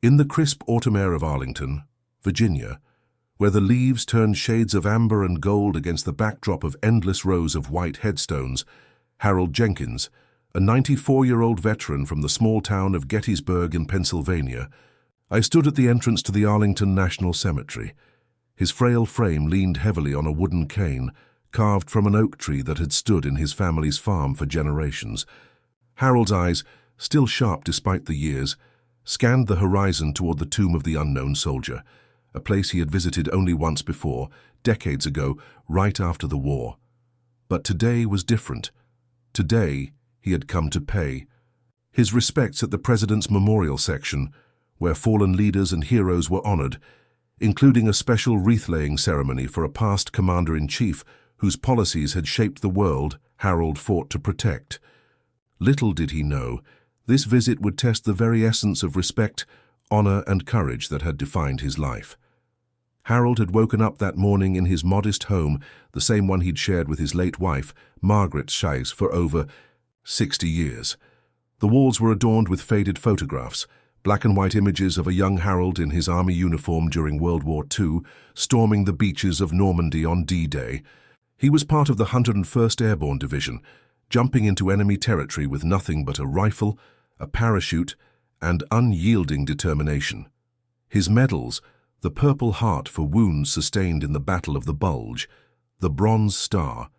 In the crisp autumn air of Arlington, Virginia, where the leaves turned shades of amber and gold against the backdrop of endless rows of white headstones, Harold Jenkins, a 94-year-old veteran from the small town of Gettysburg in Pennsylvania, I stood at the entrance to the Arlington National Cemetery. His frail frame leaned heavily on a wooden cane, carved from an oak tree that had stood in his family's farm for generations. Harold's eyes, still sharp despite the years, scanned the horizon toward the tomb of the unknown soldier, a place he had visited only once before, decades ago, right after the war. But today was different. Today, he had come to pay his respects at the President's Memorial section, where fallen leaders and heroes were honored, including a special wreath-laying ceremony for a past commander-in-chief whose policies had shaped the world Harold fought to protect. Little did he know, this visit would test the very essence of respect, honor, and courage that had defined his life. Harold had woken up that morning in his modest home, the same one he'd shared with his late wife, Margaret Scheiss, for over 60 years. The walls were adorned with faded photographs, black and white images of a young Harold in his army uniform during World War II, storming the beaches of Normandy on D-Day. He was part of the 101st Airborne Division, jumping into enemy territory with nothing but a rifle, a parachute, and unyielding determination. His medals, the Purple Heart for wounds sustained in the Battle of the Bulge, the Bronze Star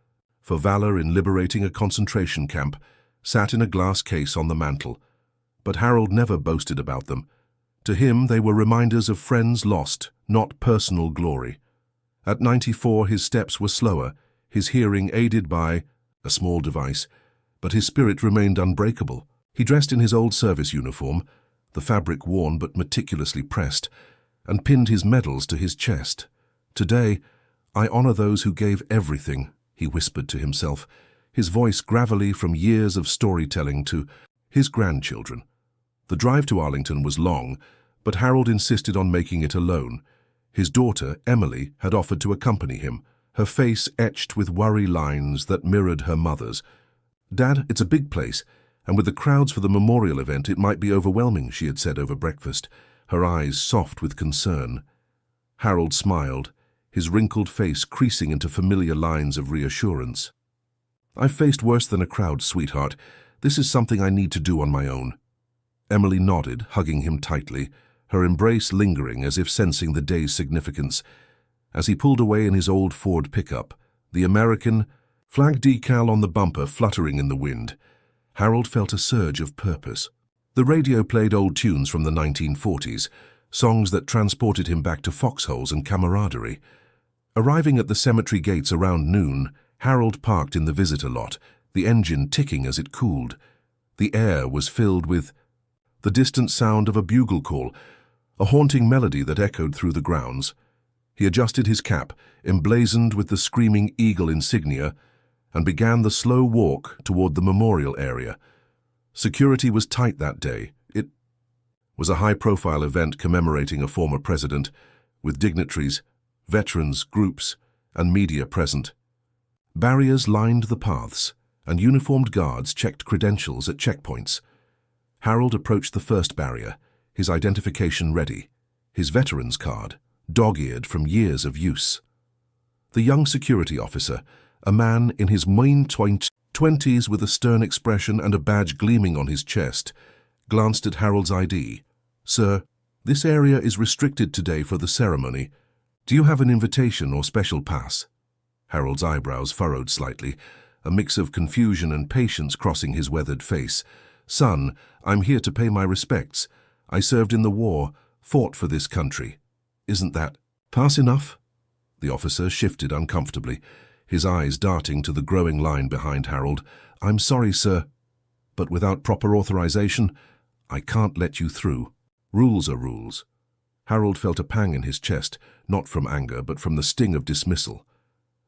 for valor in liberating a concentration camp, sat in a glass case on the mantel. But Harold never boasted about them. To him, they were reminders of friends lost, not personal glory. At 94, his steps were slower, his hearing aided by a small device, but his spirit remained unbreakable. He dressed in his old service uniform, the fabric worn but meticulously pressed, and pinned his medals to his chest. Today, I honor those who gave everything, he whispered to himself, his voice gravelly from years of storytelling to his grandchildren. The drive to Arlington was long, but Harold insisted on making it alone. His daughter, Emily, had offered to accompany him, her face etched with worry lines that mirrored her mother's. "Dad, it's a big place, and with the crowds for the memorial event it might be overwhelming," she had said over breakfast, her eyes soft with concern. Harold smiled, his wrinkled face creasing into familiar lines of reassurance. "I've faced worse than a crowd, sweetheart. This is something I need to do on my own." Emily nodded, hugging him tightly, her embrace lingering as if sensing the day's significance. As he pulled away in his old Ford pickup, the American flag decal on the bumper fluttering in the wind, Harold felt a surge of purpose. The radio played old tunes from the 1940s, songs that transported him back to foxholes and camaraderie. Arriving at the cemetery gates around noon, Harold parked in the visitor lot, the engine ticking as it cooled. The air was filled with the distant sound of a bugle call, a haunting melody that echoed through the grounds. He adjusted his cap, emblazoned with the Screaming Eagle insignia, and began the slow walk toward the memorial area. Security was tight that day. It was a high-profile event commemorating a former president, with dignitaries, veterans, groups, and media present. Barriers lined the paths, and uniformed guards checked credentials at checkpoints. Harold approached the first barrier, his identification ready, his veteran's card, dog-eared from years of use. The young security officer, a man in his mid-20s with a stern expression and a badge gleaming on his chest, glanced at Harold's ID. "Sir, this area is restricted today for the ceremony. Do you have an invitation or special pass?" Harold's eyebrows furrowed slightly, a mix of confusion and patience crossing his weathered face. "Son, I'm here to pay my respects. I served in the war, fought for this country. Isn't that pass enough?" The officer shifted uncomfortably, his eyes darting to the growing line behind Harold. "I'm sorry, sir, but without proper authorization, I can't let you through. Rules are rules." Harold felt a pang in his chest, not from anger, but from the sting of dismissal.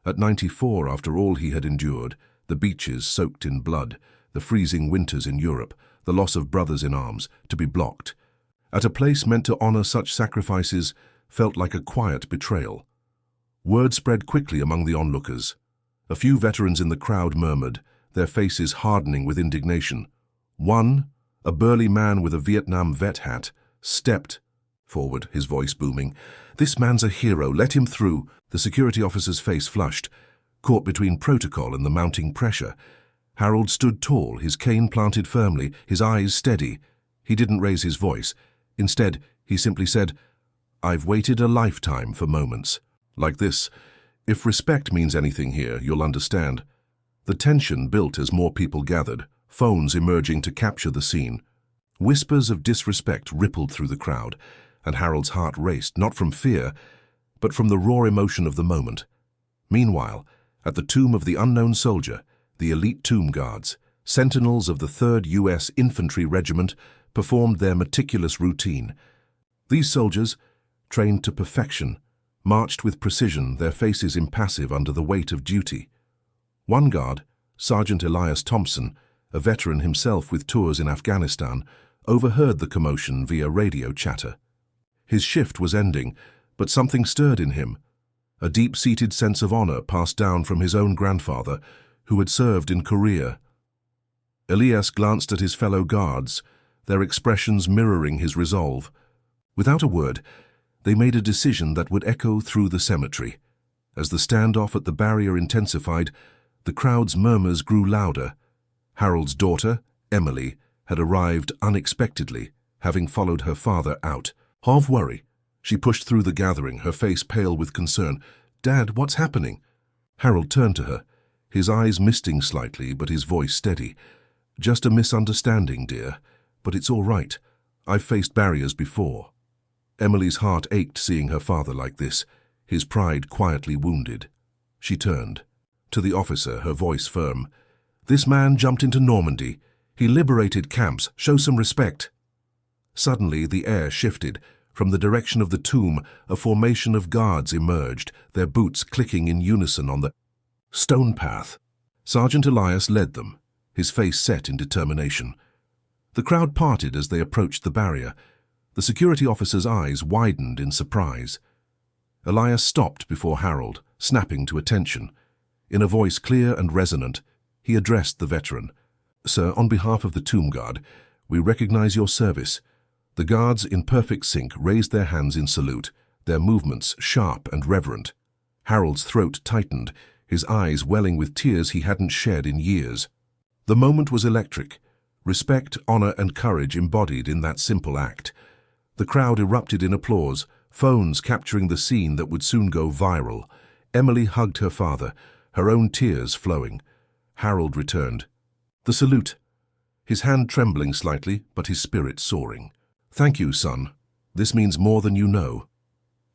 At 94, after all he had endured, the beaches soaked in blood, the freezing winters in Europe, the loss of brothers in arms, to be blocked, at a place meant to honor such sacrifices, felt like a quiet betrayal. Word spread quickly among the onlookers. A few veterans in the crowd murmured, their faces hardening with indignation. One, a burly man with a Vietnam vet hat, stepped forward, his voice booming. "This man's a hero. Let him through." The security officer's face flushed, caught between protocol and the mounting pressure. Harold stood tall, his cane planted firmly, his eyes steady. He didn't raise his voice. Instead, he simply said, "I've waited a lifetime for moments like this. If respect means anything here, you'll understand." The tension built as more people gathered, phones emerging to capture the scene. Whispers of disrespect rippled through the crowd, and Harold's heart raced, not from fear, but from the raw emotion of the moment. Meanwhile, at the tomb of the unknown soldier, the elite tomb guards, sentinels of the 3rd U.S. Infantry Regiment, performed their meticulous routine. These soldiers, trained to perfection, marched with precision, their faces impassive under the weight of duty. One guard, Sergeant Elias Thompson, a veteran himself with tours in Afghanistan, overheard the commotion via radio chatter. His shift was ending, but something stirred in him. A deep-seated sense of honor passed down from his own grandfather, who had served in Korea. Elias glanced at his fellow guards, their expressions mirroring his resolve. Without a word, they made a decision that would echo through the cemetery. As the standoff at the barrier intensified, the crowd's murmurs grew louder. Harold's daughter, Emily, had arrived unexpectedly, having followed her father out. Half worry, she pushed through the gathering, her face pale with concern. "Dad, what's happening?" Harold turned to her, his eyes misting slightly, but his voice steady. "Just a misunderstanding, dear, but it's all right. I've faced barriers before." Emily's heart ached seeing her father like this, his pride quietly wounded. She turned. To the officer, her voice firm. "This man jumped into Normandy. He liberated camps. Show some respect." Suddenly, the air shifted. From the direction of the tomb, a formation of guards emerged, their boots clicking in unison on the stone path. Sergeant Elias led them, his face set in determination. The crowd parted as they approached the barrier. The security officer's eyes widened in surprise. Elias stopped before Harold, snapping to attention. In a voice clear and resonant, he addressed the veteran. "Sir, on behalf of the tomb guard, we recognize your service." The guards, in perfect sync, raised their hands in salute, their movements sharp and reverent. Harold's throat tightened, his eyes welling with tears he hadn't shed in years. The moment was electric, respect, honor, and courage embodied in that simple act. The crowd erupted in applause, phones capturing the scene that would soon go viral. Emily hugged her father, her own tears flowing. Harold returned. The salute, his hand trembling slightly, but his spirit soaring. "Thank you, son. This means more than you know."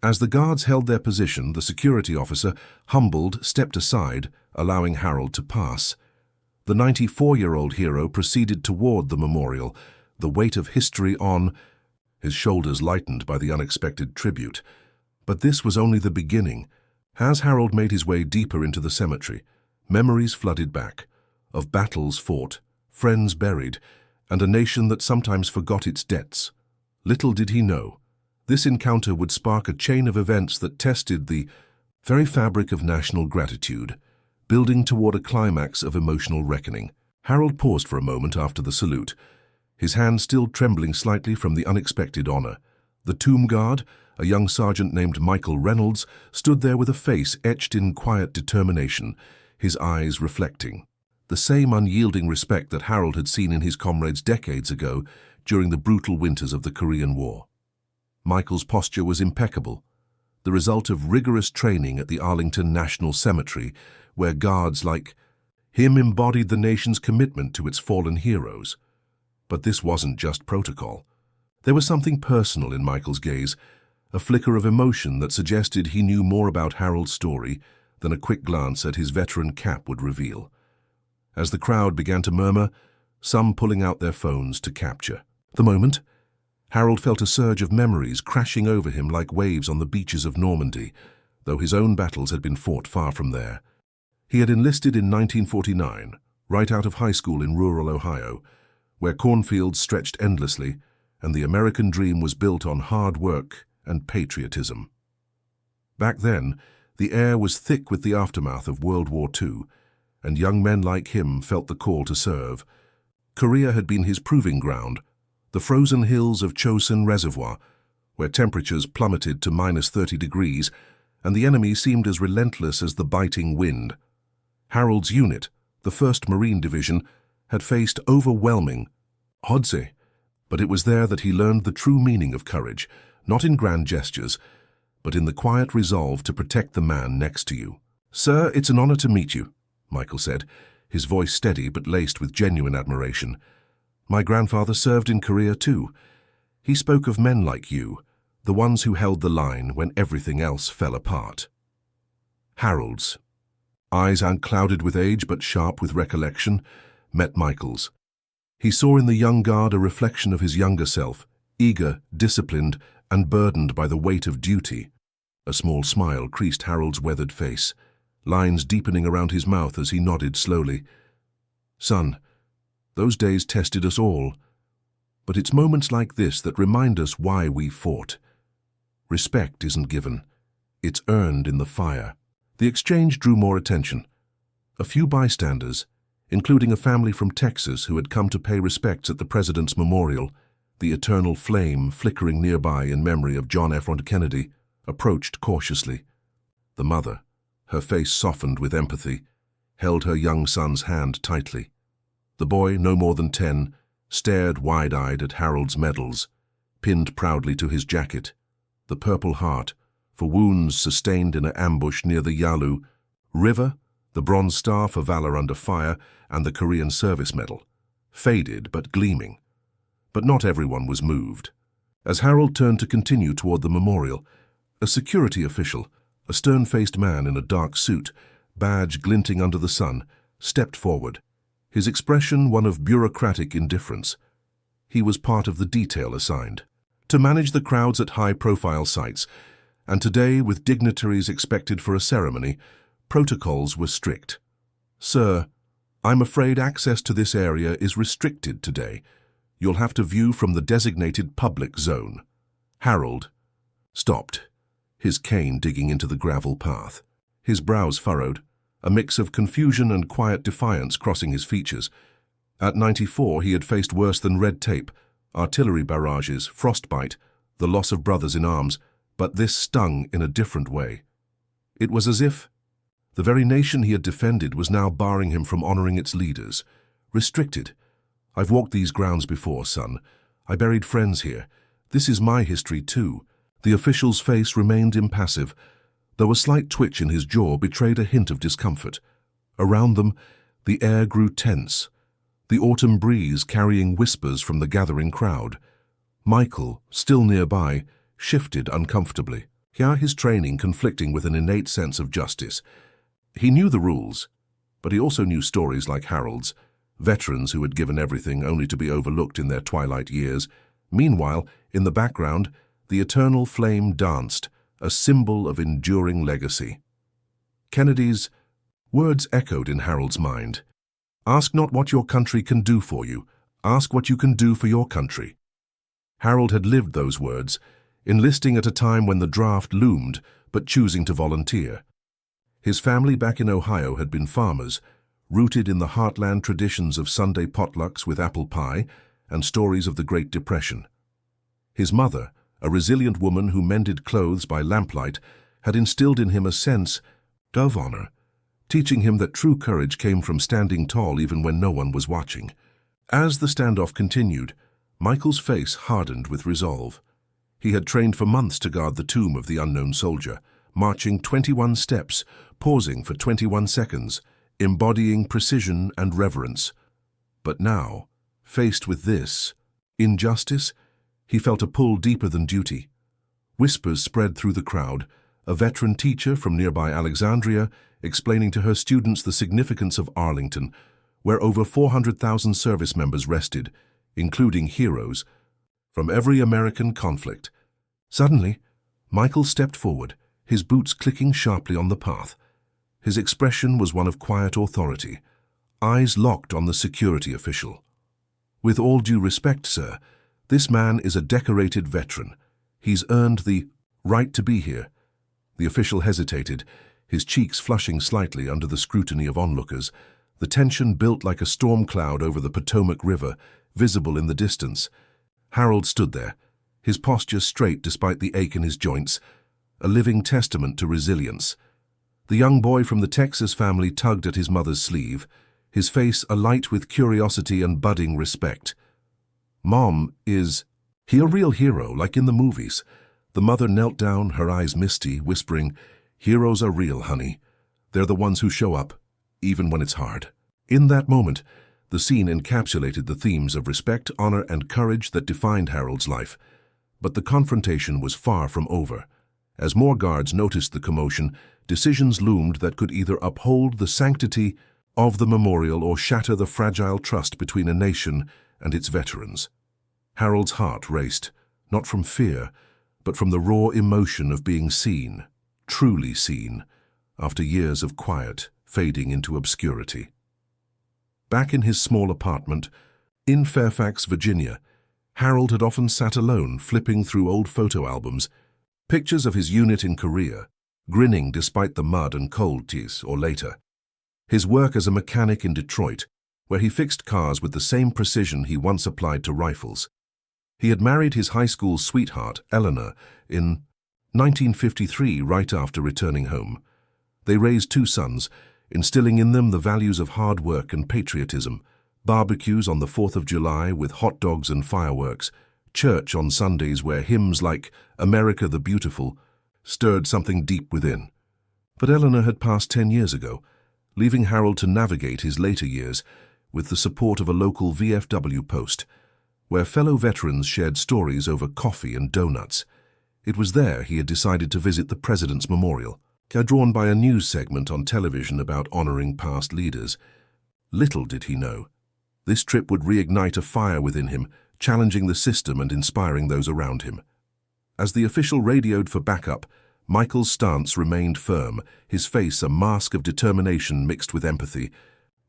As the guards held their position, the security officer, humbled, stepped aside, allowing Harold to pass. The 94-year-old hero proceeded toward the memorial, the weight of history on, his shoulders lightened by the unexpected tribute. But this was only the beginning. As Harold made his way deeper into the cemetery, memories flooded back, of battles fought, friends buried, and a nation that sometimes forgot its debts. Little did he know, this encounter would spark a chain of events that tested the very fabric of national gratitude, building toward a climax of emotional reckoning. Harold paused for a moment after the salute, his hand still trembling slightly from the unexpected honor. The tomb guard, a young sergeant named Michael Reynolds, stood there with a face etched in quiet determination, his eyes reflecting the same unyielding respect that Harold had seen in his comrades decades ago during the brutal winters of the Korean War. Michael's posture was impeccable, the result of rigorous training at the Arlington National Cemetery, where guards like him embodied the nation's commitment to its fallen heroes. But this wasn't just protocol. There was something personal in Michael's gaze, a flicker of emotion that suggested he knew more about Harold's story than a quick glance at his veteran cap would reveal. As the crowd began to murmur, some pulling out their phones to capture the moment, Harold felt a surge of memories crashing over him like waves on the beaches of Normandy, though his own battles had been fought far from there. He had enlisted in 1949, right out of high school in rural Ohio, where cornfields stretched endlessly and the American dream was built on hard work and patriotism. Back then, the air was thick with the aftermath of World War II, and young men like him felt the call to serve. Korea had been his proving ground, the frozen hills of Chosin Reservoir, where temperatures plummeted to -30 degrees, and the enemy seemed as relentless as the biting wind. Harold's unit, the 1st Marine Division, had faced overwhelming odds, but it was there that he learned the true meaning of courage, not in grand gestures, but in the quiet resolve to protect the man next to you. "Sir, it's an honor to meet you," Michael said, his voice steady but laced with genuine admiration. "My grandfather served in Korea too. He spoke of men like you, the ones who held the line when everything else fell apart." Harold's eyes, unclouded with age but sharp with recollection, met Michael's. He saw in the young guard a reflection of his younger self, eager, disciplined, and burdened by the weight of duty. A small smile creased Harold's weathered face, lines deepening around his mouth as he nodded slowly. "Son, those days tested us all, but it's moments like this that remind us why we fought. Respect isn't given, it's earned in the fire." The exchange drew more attention. A few bystanders, including a family from Texas who had come to pay respects at the President's Memorial, the eternal flame flickering nearby in memory of John F. Kennedy, approached cautiously. The mother, her face softened with empathy, held her young son's hand tightly. The boy, no more than 10, stared wide-eyed at Harold's medals, pinned proudly to his jacket, the Purple Heart, for wounds sustained in an ambush near the Yalu River, the Bronze Star for valor under fire, and the Korean Service Medal, faded but gleaming. But not everyone was moved. As Harold turned to continue toward the memorial, a security official, a stern-faced man in a dark suit, badge glinting under the sun, stepped forward, his expression one of bureaucratic indifference. He was part of the detail assigned to manage the crowds at high-profile sites, and today, with dignitaries expected for a ceremony, protocols were strict. "Sir, I'm afraid access to this area is restricted today. You'll have to view from the designated public zone." Harold stopped, his cane digging into the gravel path. His brows furrowed, a mix of confusion and quiet defiance crossing his features. At 94, he had faced worse than red tape, artillery barrages, frostbite, the loss of brothers in arms, but this stung in a different way. It was as if the very nation he had defended was now barring him from honoring its leaders. Restricted. "I've walked these grounds before, son. I buried friends here. This is my history too." The official's face remained impassive, though a slight twitch in his jaw betrayed a hint of discomfort. Around them, the air grew tense, the autumn breeze carrying whispers from the gathering crowd. Michael, still nearby, shifted uncomfortably, here his training conflicting with an innate sense of justice. He knew the rules, but he also knew stories like Harold's, veterans who had given everything only to be overlooked in their twilight years. Meanwhile, in the background, the eternal flame danced, a symbol of enduring legacy. Kennedy's words echoed in Harold's mind. "Ask not what your country can do for you, ask what you can do for your country." Harold had lived those words, enlisting at a time when the draft loomed, but choosing to volunteer. His family back in Ohio had been farmers, rooted in the heartland traditions of Sunday potlucks with apple pie and stories of the Great Depression. His mother, a resilient woman who mended clothes by lamplight, had instilled in him a sense of honor, teaching him that true courage came from standing tall even when no one was watching. As the standoff continued, Michael's face hardened with resolve. He had trained for months to guard the tomb of the unknown soldier, marching 21 steps, pausing for 21 seconds, embodying precision and reverence. But now, faced with this injustice, he felt a pull deeper than duty. Whispers spread through the crowd, a veteran teacher from nearby Alexandria explaining to her students the significance of Arlington, where over 400,000 service members rested, including heroes from every American conflict. Suddenly, Michael stepped forward, his boots clicking sharply on the path. His expression was one of quiet authority, eyes locked on the security official. "With all due respect, sir, this man is a decorated veteran. He's earned the right to be here." The official hesitated, his cheeks flushing slightly under the scrutiny of onlookers. The tension built like a storm cloud over the Potomac River, visible in the distance. Harold stood there, his posture straight despite the ache in his joints, a living testament to resilience. The young boy from the Texas family tugged at his mother's sleeve, his face alight with curiosity and budding respect. "Mom, is he a real hero, like in the movies?" The mother knelt down, her eyes misty, whispering, "Heroes are real, honey. They're the ones who show up, even when it's hard." In that moment, the scene encapsulated the themes of respect, honor, and courage that defined Harold's life. But the confrontation was far from over. As more guards noticed the commotion, decisions loomed that could either uphold the sanctity of the memorial or shatter the fragile trust between a nation and its veterans. Harold's heart raced, not from fear, but from the raw emotion of being seen, truly seen, after years of quiet fading into obscurity. Back in his small apartment in Fairfax, Virginia, Harold had often sat alone, flipping through old photo albums, pictures of his unit in Korea, grinning despite the mud and cold tears, or later, his work as a mechanic in Detroit, where he fixed cars with the same precision he once applied to rifles. He had married his high school sweetheart, Eleanor, in 1953, right after returning home. They raised 2 sons, instilling in them the values of hard work and patriotism, barbecues on the 4th of July with hot dogs and fireworks, church on Sundays where hymns like "America the Beautiful" stirred something deep within. But Eleanor had passed 10 years ago, leaving Harold to navigate his later years with the support of a local VFW post, where fellow veterans shared stories over coffee and donuts. It was there he had decided to visit the President's Memorial, drawn by a news segment on television about honoring past leaders. Little did he know, this trip would reignite a fire within him, challenging the system and inspiring those around him. As the official radioed for backup, Michael's stance remained firm, his face a mask of determination mixed with empathy.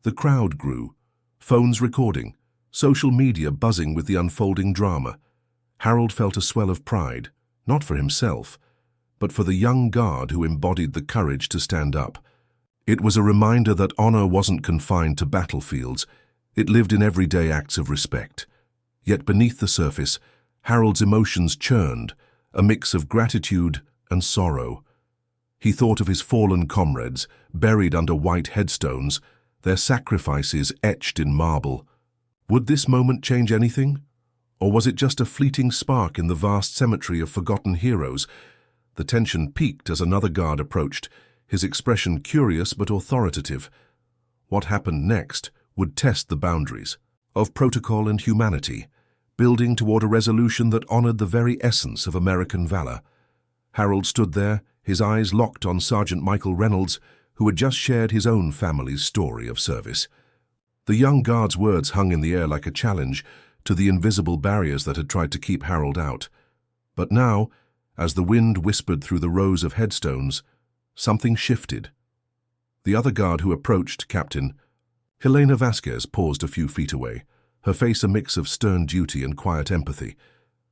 The crowd grew, phones recording, social media buzzing with the unfolding drama. Harold felt a swell of pride, not for himself, but for the young guard who embodied the courage to stand up. It was a reminder that honor wasn't confined to battlefields, it lived in everyday acts of respect. Yet beneath the surface, Harold's emotions churned, a mix of gratitude and sorrow. He thought of his fallen comrades, buried under white headstones, their sacrifices etched in marble. Would this moment change anything? Or was it just a fleeting spark in the vast cemetery of forgotten heroes? The tension peaked as another guard approached, his expression curious but authoritative. What happened next would test the boundaries of protocol and humanity, building toward a resolution that honored the very essence of American valor. Harold stood there, his eyes locked on Sergeant Michael Reynolds, who had just shared his own family's story of service. The young guard's words hung in the air like a challenge to the invisible barriers that had tried to keep Harold out. But now, as the wind whispered through the rows of headstones, something shifted. The other guard who approached, Captain Helena Vasquez, paused a few feet away, her face a mix of stern duty and quiet empathy.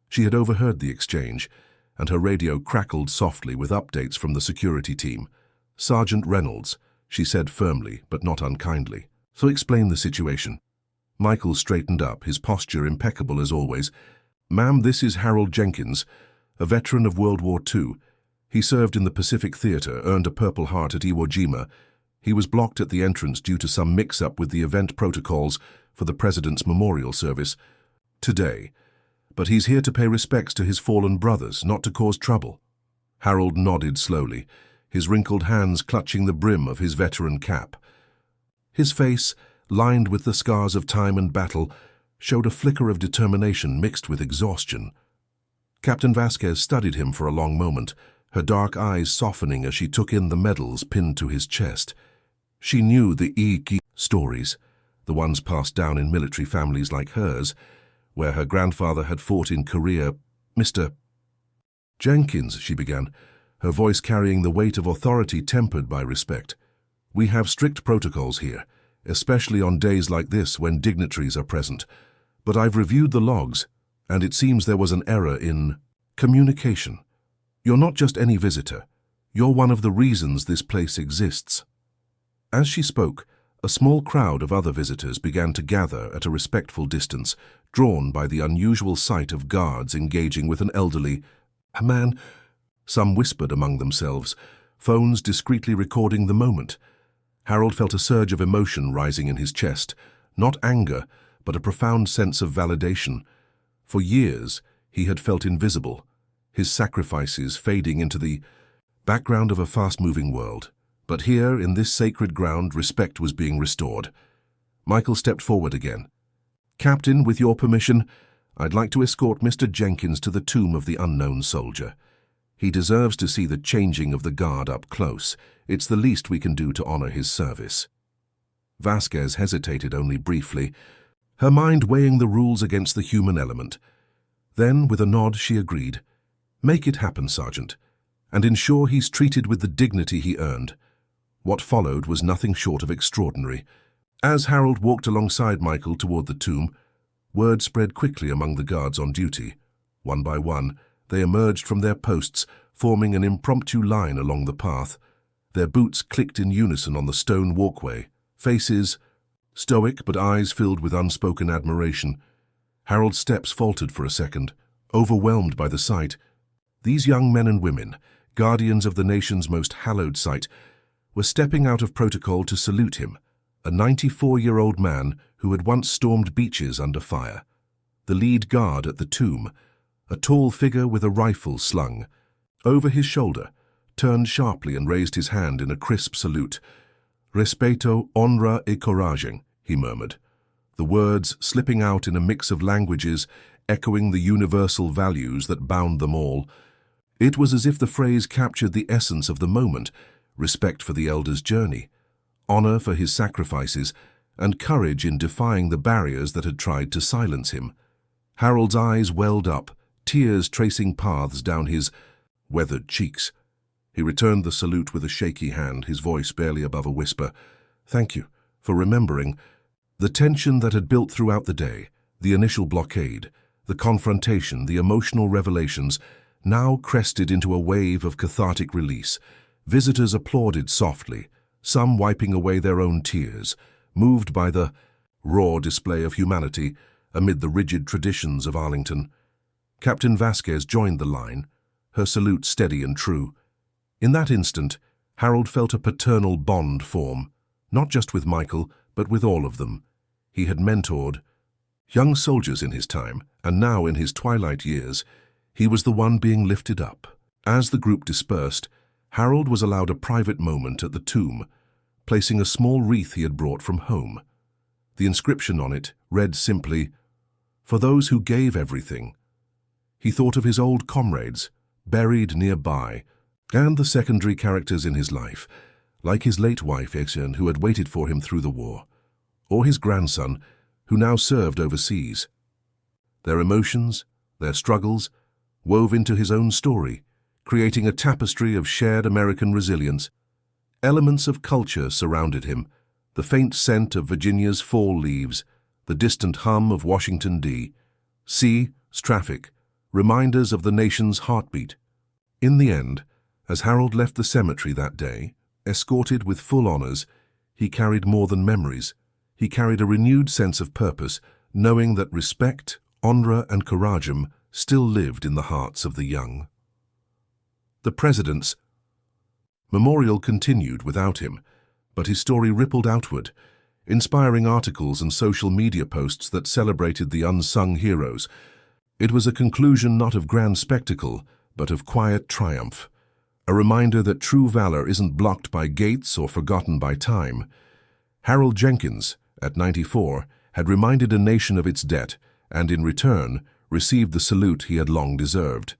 She had overheard the exchange, and her radio crackled softly with updates from the security team. "Sergeant Reynolds," she said firmly but not unkindly. "So explain the situation." Michael straightened up, his posture impeccable as always. "Ma'am, this is Harold Jenkins, a veteran of World War II. He served in the Pacific Theater, earned a Purple Heart at Iwo Jima. He was blocked at the entrance due to some mix-up with the event protocols for the President's Memorial Service today. But he's here to pay respects to his fallen brothers, not to cause trouble." Harold nodded slowly, his wrinkled hands clutching the brim of his veteran cap. His face, lined with the scars of time and battle, showed a flicker of determination mixed with exhaustion. Captain Vasquez studied him for a long moment, her dark eyes softening as she took in the medals pinned to his chest. She knew the Iki stories, the ones passed down in military families like hers, where her grandfather had fought in Korea. "Mr. Jenkins," she began, her voice carrying the weight of authority tempered by respect. "We have strict protocols here, especially on days like this when dignitaries are present. But I've reviewed the logs, and it seems there was an error in communication. You're not just any visitor. You're one of the reasons this place exists." As she spoke, a small crowd of other visitors began to gather at a respectful distance, drawn by the unusual sight of guards engaging with an elderly man. Some whispered among themselves, phones discreetly recording the moment. Harold felt a surge of emotion rising in his chest, not anger, but a profound sense of validation. For years, he had felt invisible, his sacrifices fading into the background of a fast-moving world. But here, in this sacred ground, respect was being restored. Michael stepped forward again. "Captain, with your permission, I'd like to escort Mr. Jenkins to the tomb of the unknown soldier. He deserves to see the changing of the guard up close. It's the least we can do to honor his service." Vasquez hesitated only briefly, her mind weighing the rules against the human element. Then, with a nod, she agreed. "Make it happen, Sergeant, and ensure he's treated with the dignity he earned." What followed was nothing short of extraordinary. As Harold walked alongside Michael toward the tomb, word spread quickly among the guards on duty. One by one, they emerged from their posts, forming an impromptu line along the path. Their boots clicked in unison on the stone walkway, faces stoic but eyes filled with unspoken admiration. Harold's steps faltered for a second, overwhelmed by the sight. These young men and women, guardians of the nation's most hallowed site, were stepping out of protocol to salute him, a 94-year-old man who had once stormed beaches under fire. The lead guard at the tomb, a tall figure with a rifle slung over his shoulder, turned sharply and raised his hand in a crisp salute. "Respeto, honra y coraje," he murmured, the words slipping out in a mix of languages, echoing the universal values that bound them all. It was as if the phrase captured the essence of the moment: respect for the elder's journey, honor for his sacrifices, and courage in defying the barriers that had tried to silence him. Harold's eyes welled up, tears tracing paths down his weathered cheeks. He returned the salute with a shaky hand, his voice barely above a whisper. "Thank you for remembering." The tension that had built throughout the day, the initial blockade, the confrontation, the emotional revelations, now crested into a wave of cathartic release. Visitors applauded softly, some wiping away their own tears, moved by the raw display of humanity amid the rigid traditions of Arlington. Captain Vasquez joined the line, her salute steady and true. In that instant, Harold felt a paternal bond form, not just with Michael, but with all of them. He had mentored young soldiers in his time, and now in his twilight years, he was the one being lifted up. As the group dispersed, Harold was allowed a private moment at the tomb, placing a small wreath he had brought from home. The inscription on it read simply, "For those who gave everything." He thought of his old comrades, buried nearby, and the secondary characters in his life, like his late wife, Etienne, who had waited for him through the war, or his grandson, who now served overseas. Their emotions, their struggles, wove into his own story, creating a tapestry of shared American resilience. Elements of culture surrounded him, the faint scent of Virginia's fall leaves, the distant hum of Washington, D.C.'s traffic, reminders of the nation's heartbeat. In the end, as Harold left the cemetery that day, escorted with full honors, he carried more than memories. He carried a renewed sense of purpose, knowing that respect, honor, and courage still lived in the hearts of the young. The President's memorial continued without him, but his story rippled outward, inspiring articles and social media posts that celebrated the unsung heroes. It was a conclusion not of grand spectacle, but of quiet triumph, a reminder that true valor isn't blocked by gates or forgotten by time. Harold Jenkins, at 94, had reminded a nation of its debt, and in return received the salute he had long deserved.